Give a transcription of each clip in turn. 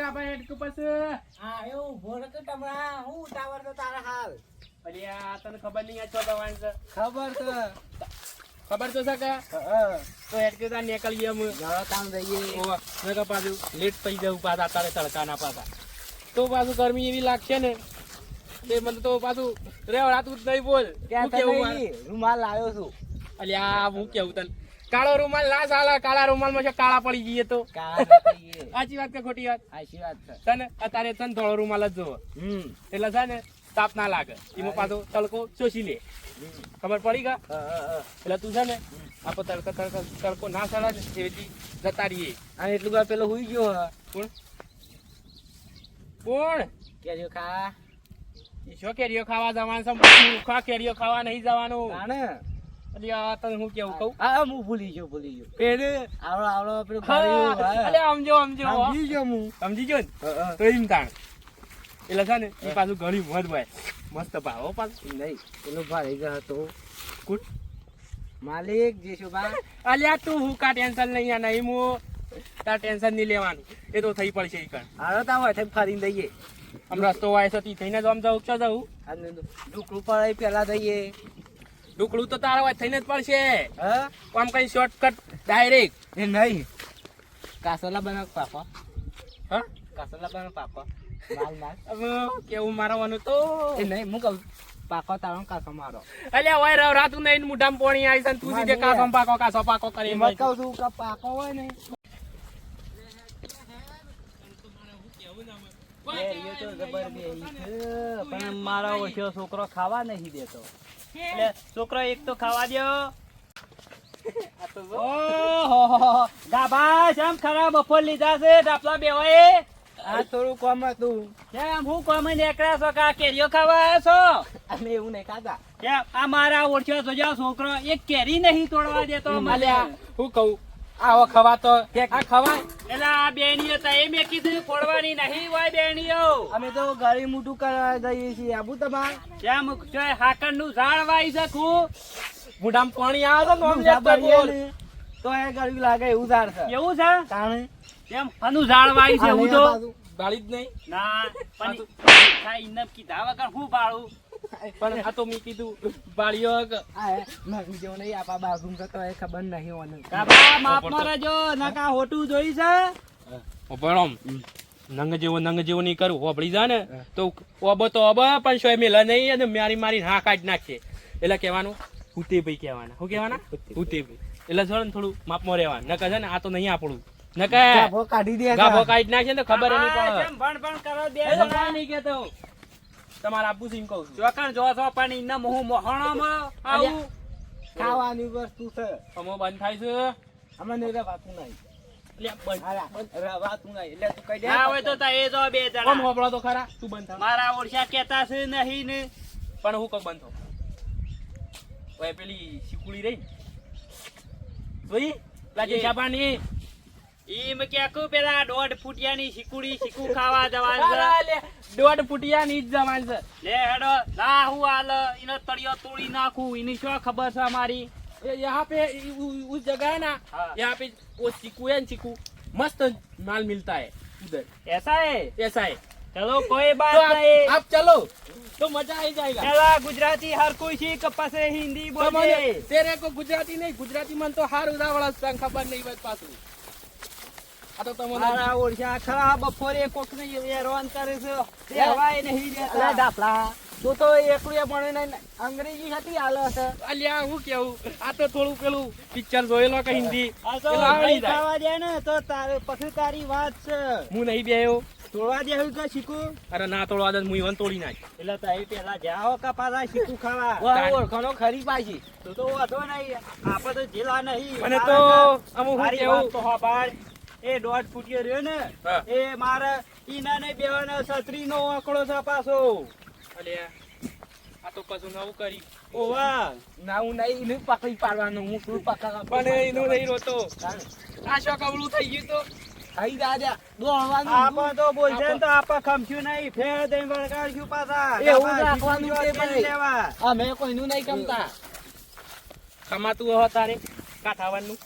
ગાભા હેડ કે બસ હા એવું ભોર કે તમરા હું ટાવર તો તારા હાલ અલ્યા તને ખબર નહીં આ છો દવાન છે ખબર તો ખબર તો છે કે તો હેડ કે તા નીકળીએ અમે જરા કામ જઈએ ઓવા નકા પાછું લેટ થઈ જવું પાછા તારે તડકાના પાછા તો પાછું ગરમી એવી લાગશે ને તે મને તો પાછું રેવડાતું જ નહીં બોલ ક્યાં હું કેવું મારે? રૂમાલ લાવ્યો છું અલ્યા હું કેવું તને કાળો રૂમાલ ના ચાલે કાળા રૂમાલમાં છે કાળા પડી જઈએ તો સાચી વાત કે ખોટી વાત સાચી વાત છે તને અત્યારે તને ધોળો રૂમાલ જ જોવો એટલે છે ને તાપ ના લાગે એમાં પાછો તડકો શોષી લે ખબર પડી કે એટલે તું છે ને આપણે તડકો ના સડે ને એવી જતા રહીએ અને એટલું વાર પેલો હુઈ ગયો કોણ કોણ કેરીઓ ખા શું કેરીઓ ખાવા જવાનું છે મૂર્ખા કેરીઓ ખાવા નહીં જવાનું કાણે અલ્યા તને હું કેવું કહું હા હું ભૂલી ગયો પેલે આવડો પેલું અલ્યા સમજો સમજી ગયો હું સમજી ગયો ને તો એમ તાણ એટલે છે ને એ પાછું ઘણી મત હોય મસ્ત ભાવો પાછું નહીં પેલો ભારે ગયો હતો કોણ માલિક જેશુભા અલ્યા તું હું કા ટેન્શન નહીં આ નહીં હું તાર ટેન્શન નહીં લેવાનું એ તો થઈ પડશે ઈ કણ હાલો તા હોય ફરીને દઈએ આમ રસ્તો હોય છે તી થઈને જ આમ જવું ક્યાં જવું અને ડુકડું પર પેલા દઈએ ઢુકડું તો તારા હોય થઈને જ પડશે હા આમ કઈ શોર્ટકટ ડાયરેક્ટ એ નહીં કાસલા બનાવ પાપા હા કાસલા બનાવ પાપા માલ હવે કેવું મારવાનું તો એ નહીં હું કહું પાકો તારો કાસો મારો અલ્યા હોય રવ રાતું નહીં મુઢામાં પોણી આવી છે ને તું સીધે કાસો પાકો કરી એમ જ કહું છું કે પાકો હોય ને પણ મારો ઓછો છોકરો ખાવા નહીં દેતો એટલે છોકરો એક તો ખાવા દો ઓહો ગાભા જેમ ખરા બફોર લીધા છે ડાપલા બેવાય આ થોડું કોમ હતું કેમ હું કોમ નીકળ્યા છો કા કેરીઓ ખાવા આવ્યા છો અમે એવું નહીં ખાતા કેમ આ મારા ઓળખ્યો છો છોકરો એક કેરી નહીં તોડવા દેતો અલ્યા હું કહું આવો ખવા તો આ ખવાય એટલે આ બેણીઓ હતા એ મેં કીધું ફોડવાની નહીં હોય બેણીઓ અમે તો ગાડી મોટું કરવા જઈએ છીએ આબુ તમાર કેમ હાકર નું ઝાડ વાઈ શકું મુઢામાં પાણી આવે તો નોમ લેતો બોલ તો એ ગાડી લાગે એવું ઝાડ છે એવું છે તાણે કેમ આનું ઝાડ વાઈ છે હું તો બાળી જ નહીં ના પણ ઇનમ કીધા વગર હું બાળું પણ આ તો મેં કીધું બાળીઓ જેવો નહીં આપા બાથરૂમ કરતો એ ખબર નહીં ઓને કાબા માપ મારજો નકા હોટું જોઈ છે ઓબળમ નંગ જેવો નહીં કરું હોબળી જા ને તો ઓબો તો ઓબ પણ સોય મેલા નહીં અને મારી હા કાઢી નાખશે એટલે કહેવાનું હુતે ભાઈ કહેવાના શું કહેવાના હુતે ભાઈ એટલે જો ને થોડું માપમાં રહેવાનું નકા છે ને આ તો નહીં આપણું નકા ગાભો કાઢી નાખશે ને ખબર નહીં પડે ભણ કરો દે નહીં કેતો તમારા આબુ સિંહ કહું છું ચોકણ જો છો પણ ઇન્ના મોહ મોહણામાં આવું ખાવાની વસ્તુ છે અમો બંધ થાય છે અમને રવાતું નહીં રવાતું નહીં એટલે તું કહી દે હા હોય તો તા એ જો બે કોમ જણા હોબળો તો ખરા તું બંધ થા મારા ઓળખ્યા કેતા છે નહીં ને પણ હું કબ બંધ થો ઓય પેલી શીકુડી રહી જોઈ લાગે શાબાની ઈમ કે પેલા 1.5 ફૂટિયાની શીકુ ખાવા જવાનું છે દોઢ ફૂટિયા ની જ જવાન છે લે હેડો લા હું હાલ ઇનો તળિયો તોડી નાખું એની શું ખબર છે અમારી यहाँ पे उस जगह है ना हाँ। यहाँ पे वो चीकू है चीकू मस्त माल मिलता है उधर ऐसा है ऐसा है चलो कोई बात तो नहीं आप चलो तो मजा आ जाएगा चला गुजराती हर कोई सीख पसे हिंदी बोले तेरे को गुजराती नहीं गुजराती मन तो हार उदा वाला संग खबर नहीं बस पासू आ तो तुम મારા ઓળખ્યા ખરા બપોરે કોક ને હેરાન કરે છે હવાય નહીં દેતા ડાપલા તું તો એકલું પણ અંગ્રેજી હતી હાલ હશે અલ્યા હું કેવું આ તો થોડું પેલું પિક્ચર જોયેલો કે હિન્દી આ તો પેલું આવડી જાય. ખાવા દે ને તો તારે પછી તારી વાત છે હું નહીં બેયો તોડવા દે હું કે શીખું અરે ના તોડવા દે હું ઈવન તોડી નાખ એટલે તારી પેલા જાઓ કપાસા શીખું ખાવા ઓળખાણો ખરી પાછી તું તો વાંધો નહીં આપણે તો જેલા નહીં અને તો અમુક હું મારી કેવું વાત તો હોભાળ. એ 1.5 ફૂટિયો રહ્યો ને હા. એ મારે ઈના ને બેવાનો છત્રી નો આંકડો છે પાછો અલ્યા આ તો કશું નવું કરી ઓવા ના હું નહીં એને પકડી પાડવાનું હું તું પકડવા પણ એનું નહીં રોતો આ શું કવળું થઈ ગયું તો ખાઈ દાદા દોડવાનું આપા તો બોલશે ને તો આપા ખમચ્યું નહીં ફેર દઈને વળગાડ્યું પાછા એવું આપા રાખવાનું શીખું છે જોડે ભાઈ. લેવા અમે કોઈનું નહીં ગમતા ખમાતું હો તારે કાઠાવાનું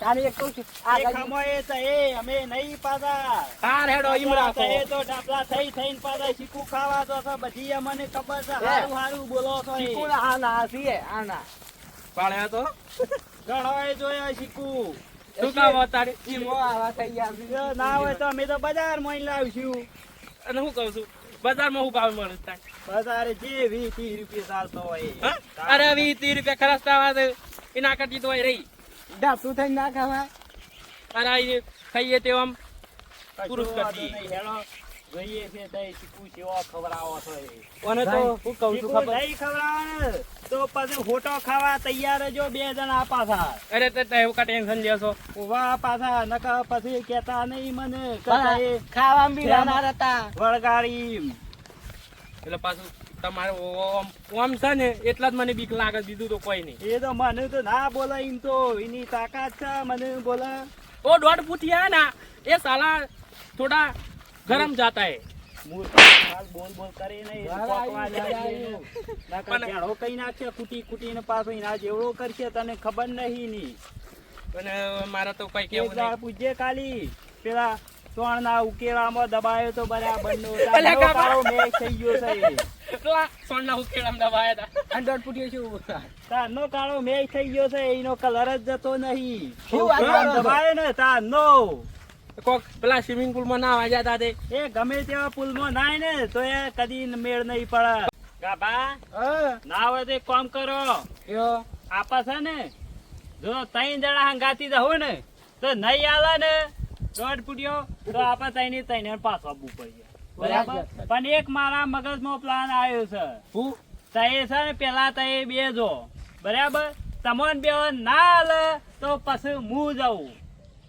તારે એક કહું છું આ એ ગાડી- ખમોય તો એ અમે નહીં પાછા હાર હેડો ઈમ રાખો એ તો ડાબલા થઈને પાછા શીખું ખાવા તો છો. બધી અમને ખબર છે. હારું હારું બોલો છો એ. ચીકુના આ ના છીએ આ ના પાડ્યા તો ઘણોય જોયા શીખું. શું કામ તારે ઈમો આવા થઈ ગયા છે. જો ના હોય તો અમે તો બજારમાં ઈ લાવશું. અને હું કહું છું બજારમાં હું ભાવ મળે તાર બજારે જે 20-30 રૂપિયા ચાલતો હોય એ. હા? અરે 20-30 રૂપિયા ખર્ચતા વાત એના કરતી તો અહીં રહી ડાબલું થઈને ના ખાવાય અરે આ ખાઈએ તે આમ કશો પુરુષ વાંધો કરતી. નહીં, હેડો. જોઈએ છે તઈ શીખું કેવો ખવડાવો છો એ. અને તો હું કહું છું શીખું ખબર નહીં ખવડાવો ને તો પછી હોટો ખાવા તૈયાર જો 2 જણા પાછા. અરે તે એવું કા ટેન્શન લેશો ઉભા પાછા નકર પછી કેતા નહીં મને કતા એ ખાવામાં બી રાના હતા વળગાડી. એટલે પાછું તમારે ઓમ છે ને એટલા જ મને બીક લાગે બીજું તો કોઈ નહીં એ તો મને તો ના બોલે એમ તો એની તાકાત છે મને બોલે. ઓ 1.5 ફૂટિયા ના એ સાલા થોડા ગરમ જાતા હે હું તો હાલ બોલ કરે નહીં. વાહ, પોકવા આવી, જાય આવી. એનું. નકર પણ- ઝાડો કઈ નાખશે કૂટીને પાછો એના જેવડો કરશે તને ખબર નહીં ની. અને મારે તો કઈ એક કેવું દાળ નહીં પૂછજે ખાલી પેલા સોણના ઉકેલામાં દબાયો તો બરાબર નો અલ્યા કાકા. કાળો મેઘ થઈ ગયો છે. પેલા સોનના ઉકેલામાં દબાયા હતા અંડર ફૂટ્યો છું તારનો કાળો મેઘ થઈ ગયો છે એનો કલર જ જતો નહીં. શું વાત કરો છો? દબાયો ને તારનો કોક પેલા સ્વિમિંગ પુલમાં ના વાગ્યા હતા તે એ ગમે તેવા પુલમાં નાય ને તો એ કદી મેળ નહીં પડે. ગાભા ના હોય તો એક કામ કરો યો આપા છે ને જો 3 જણા હંગાતી રહો ને તો નહીં આલે ને 1.5 ફૂટ્યો તો આપા તઈને પાછો આપવું પડે. બરાબર. પણ એક મારા મગજમાં પ્લાન આવ્યો છે. હું તય છે ને પેલા તય બેજો બરાબર. તમને બે ના આલે તો પછી હું જાઉં.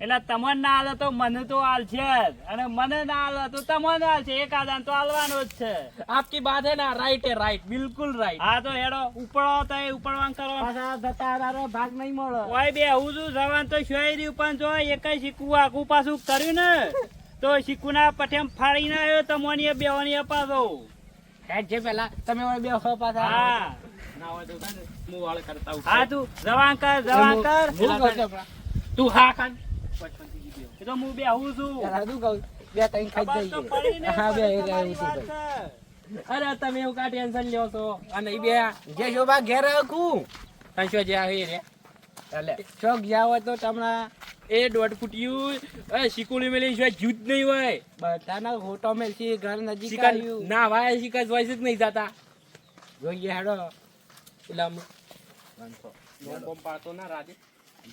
એટલે તમને ના આલે તો મને તો આલશે જ અને મને ના આલે તો તમને આલશે. એક આદાન તો આલવાનો જ છે. આપકી બાત હે ના રાઈટ હે રાઈટ બિલકુલ રાઈટ હા તો હેડો ઉપડો તય ઉપડવાન કરો. પાછા જતા તારે ભાગ નહીં મળે ઓય બે હું છું જવાન તો શોઈ રહ્યું પણ જો એકય શીખવું આગું પાછું કર્યું ને તો શીખુના પઠેમ ફાડીને આવ્યો તમોની બેવાની પાછો. હેડ છે પેલા તમે હવે બે હો પાછા હા ના હોય તો તને હું વાળ કરતા હું હા તું જવાન કર જવાન કર. હું કહું છું આપણા. તું હા ખાન એ તો હું બેહું છું. પેલા શું કહું બે ત્રણ ખાઈ ખબર તો પડી ને જઈએ હા બે પછી તમારી વાત એવું છે. અરે તમે એવું કા ટેન્શન લ્યો છો અને ઈ બે જે શોભા ઘેર રાખું તંશો જે આવે રે એટલે ચોક જાવ હોય તો તમને એ 1.5 ફૂટિયું એ શીકુલી મેલી છે જૂજ નહીં હોય બધાના ફોટો મેલથી ઘર નજીક શિકાર આવ્યું ના વાય શિકાર વોઇસ જ નહીં જાતા જોઈએ હેડો એટલે આમ બોમ બોમ પાડતો ના રાજે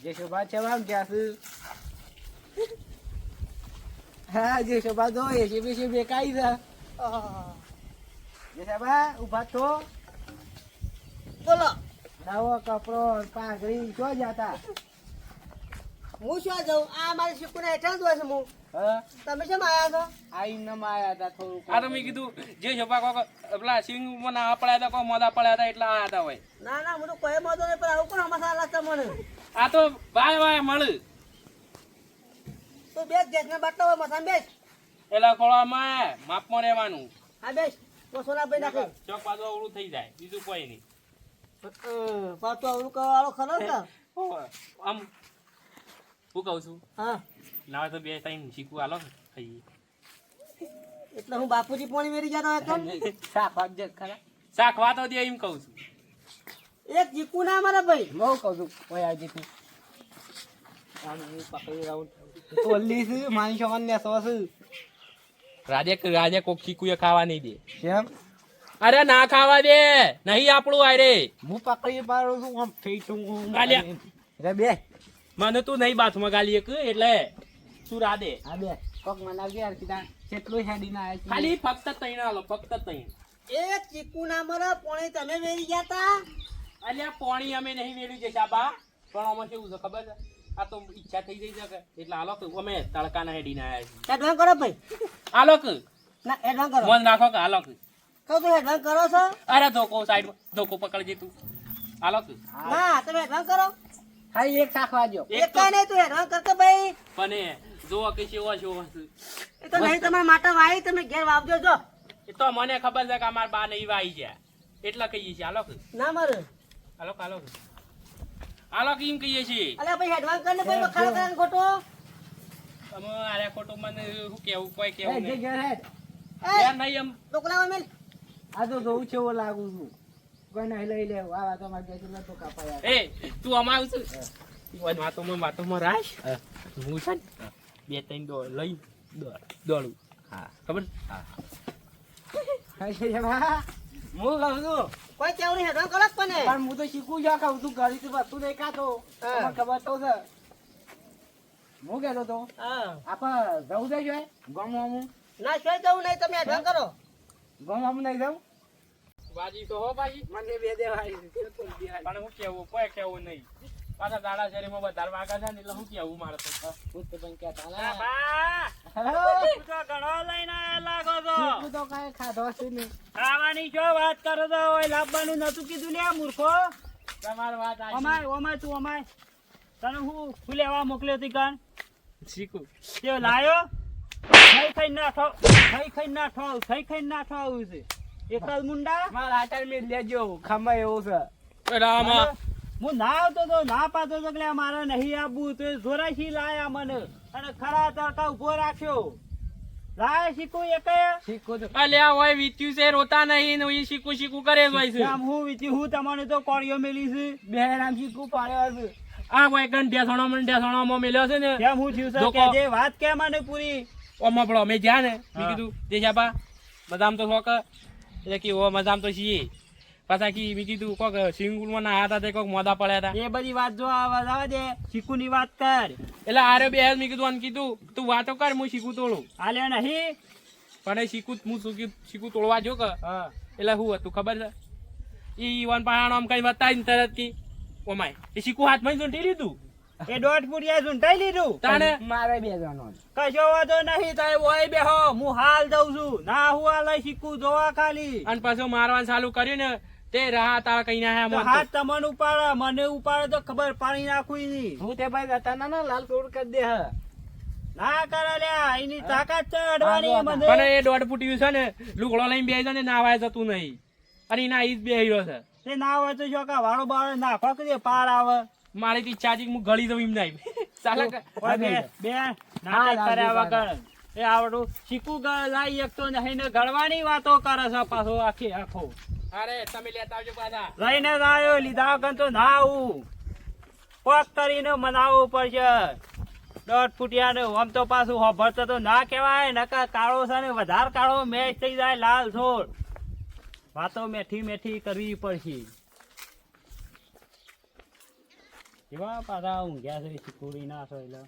જે શોભા છે આમ ગેસ હા જે શોભા જો એ છે બેકાઈ છે જે શોભા ઉભા તો બોલો નવો કપડો પાઘડી શું જાતા હું શું જાઉં આ મારી શીખુના હેઠળ જ હોય છે હું હા તમે કેમ આવ્યા છો આઈને માયા હતા થોડું આ તો મેં કીધું જે છોપા કોક પેલા સ્વિંગમાં ના પડ્યા હતા કોઈ મોદા પડ્યા હતા એટલા આયા હતા હોય ના ના હું તો કોઈ મોતો નહીં પણ આવું કોણ મસાલા લાગતા મને આ તો વાય વાય મળે તો બેસ ગેસ ના બાટલો હોય મસાલા બેસ એટલે ખોળામાં માપમાં રહેવાનું હા બેસ મસાલા ભાઈ નાખે ચોક પાછું અવળું થઈ જાય બીજું કોઈ નહીં પાછું આવડું કરવાળો ખરો ને આમ હું કહું છું હા ના હોય તો બે ટાઈમ શીખવું હાલો ને ખાઈએ એટલે હું બાપુજી પોણી મેરી જતો હતો શાક આપજે ખરા શાક વાતો દે એમ કહું છું એક ચીકુ ના મારા ભાઈ હું કહું છું કોઈ આવજે તું આમ હું પકડી રહું તોલી છે માની છોકરાને ને સોસ રાજે કોક શીખુએ ખાવા નહીં દે કેમ અરે ના ખાવા દે નહીં આપણું આય રે હું પકડી પાડું છું આમ ફેટું ગાલ્યા. રે બે મને તું નહીં બાથમાં ગાલી એક એટલે તું રાધે હા બે કોક મનાવજે યાર કીધા કેટલું હેડી ના આવ્યા ખાલી ફક્ત તૈણ આલો ફક્ત તૈણ એક ચીકુ ના મારા પોણી તમે મેરી ગયા તા અલ્યા પોણી અમે નહીં મેળવી છે શાબા પણ આમાં કેવું છે ખબર છે આ તો ઈચ્છા થઈ જઈ છે કે એટલે આલો કે અમે તડકાના હેડી ના આવ્યા એડવાન્સ કરો ભાઈ છીએ આલો કે ના એડવાન્સ કરો મન રાખો કે આલો કે કહું તો એડવાન્સ કરો છો અરે ધોકો સાઈડ ધોકો પકડજે તું આલો કે ના તમે એડવાન્સ કરો હા એક શાક વાજો એક કાંઈ નહીં તું એડવાન્સ કરતો ભાઈ પણ જો કે સેવા છે એ તો નહીં તમારા માટે વાઈ તમે ઘેર વાવજો જો એ તો મને ખબર છે કે અમાર બા નહીં વાઈ છે એટલે કહીએ છીએ આલો કે ના મારે આલો કે આલો કે આલો કે એમ કહીએ છીએ અલ્યા ભાઈ એડવાન્સ કરીને ભાઈ વખાણ કરે ને ખોટો અમે આરે ખોટું મને શું કેવું કોઈ એ કેવું જે નહીં ઘેર હેડ. યાર નહીં એમ ટોકલા મેલ આ તો જોઉં છે એવો લાગુ છું કોઈ નહીં લઈ લેવું આ વાતો મારે બેસી નતો કાપાયા એ તું અમારું છું વાતોમાં રાખ હું છે ને બે ત્રણ લઈ દોડું હા ખબર હું કહું છું કોઈ કેવું નહીં એડવાન્સ કરો જ પણ પણ હું તો શીખું છું કહું તું કરી તું તું નહીં ખાતો તમને ખબર તો છે હું કહેતો તો હા આપણે જવું છે જોઈ ગામમાં ના શું જવું નહીં તમે એડવાન્સ કરો ગામમાં નહીં જવું બાજી તો હો બાજી મને બે દેવાય પણ હું કેવું કોઈ કેવું નહીં પાછા દાડા શરીરમાં વધારે વાગા છે ને એટલે હું કેવું મારે તો હું તો પણ કહેતા બા, હેલો તું તો ઘણો લઈને આયા લાગો છો. શીખું તો કાંઈ ખાધો છે નહીં ખાવાની શું વાત કરો છો? ઓય લાવવાનું નતું કીધું લે આ મૂર્ખો. તમારી વાત આ અમાય અમાય તું અમાય તને હું લેવા મોકલ્યો હતી કાન શીખું તે લાયો ખાઈ ના ખાવું છે એક જ મુંડા મારા આચાર મેં લેજો ખમા એવું છે રામા હું ના આવતો તો ના પાતો તો કે મારે નહીં આવવું તો જોરાશી લાયા મને અને ખરા તડકા ઉભો રાખ્યો લાય શીખું એક શીખું તો અલ્યા હોય વીત્યું છે રોતા નહીં ને એ શીખું શીખું કરે જ હોય છે આમ હું વિચી હું તમને તો કોળીઓ મેલી છે બે નામ શીખું પાડ્યો છે આ કોઈ ઢેસણોમાં મેલ્યો છે ને કેમ હું થયું છે ધોકો. કે જે વાત કે મને પૂરી ઓમાં પડો અમે જ્યાં ને મેં હા. કીધું દેશાપા બદામ તો શોખ એટલે કે ઓ મજામ તો છીએ પાછા કી મેં કીધું કોક સિંગુલમાં ના હતા તે કોક મોદા પડ્યા હતા એ બધી વાત જો આવા દે શીખું ની વાત કર એટલે આરે બે મેં કીધું આને કીધું તું વાતો કર હું શીખું તોડું હાલ્યો નહીં પણ એ શીખું હું શીખું તોડવા જો કે હા એટલે શું હતું ખબર છે ઈ વન પાહાણ આમ કઈ બતાવી તરત કી ઓમાય એ શીખું હાથમાં ચૂંટી લીધું એ દોઢ ફૂટિયા ચૂંટાઈ લીધું તાણે મારે બે જણો કશો વાંધો નહીં તારે ઓય બેહો હું હાલ દઉં છું ના હું હાલ શીખું જોવા ખાલી અને પાછું મારવાનું ચાલુ કર્યું ને તે રાહ તારા કઈ ના તો હાથ તમને ઉપાડે મને ઉપાડે તો ખબર પાણી નાખું નહીં હું તે ભાઈ હતા ના લાલ તોડ કરી દે હ ના કરે લ્યા એની તાકાત છે અડવાની હા, મને પણ એ દોઢ ફૂટ્યું છે ને લુગડો લઈને બેસી જાય ને નાવાય જતું નહીં અને એના ઈ જ બેહ્યો છે તે ના હોય તો જો કા વાળો બાળો નાખો કે પાર આવે મારી તો ઈચ્છા હતી કે હું ગળી દઉં એમ નહીં ચાલે કે ઓય બે નાટક કર્યા વગર એ આવડું શીખું લાઈ એક તો નહીં ને ગળવાની વાતો કરે છે પાછો આખી આખો અરે તમે લેતા આવજો પાછા લઈને જ આવ્યો લીધા વગર તો ના આવું કોક કરીને મનાવવું પડશે દોઢ ફૂટિયાને આમ તો પાછું હોભરતો તો ના કહેવાય નકર કાળો છે ને વધારે કાળો મેચ થઈ જાય લાલ છોડ વાતો મેઠી મેઠી કરવી પડશે એવા પાછા ઊંઘ્યા છે શીખુડી ના છો એટલે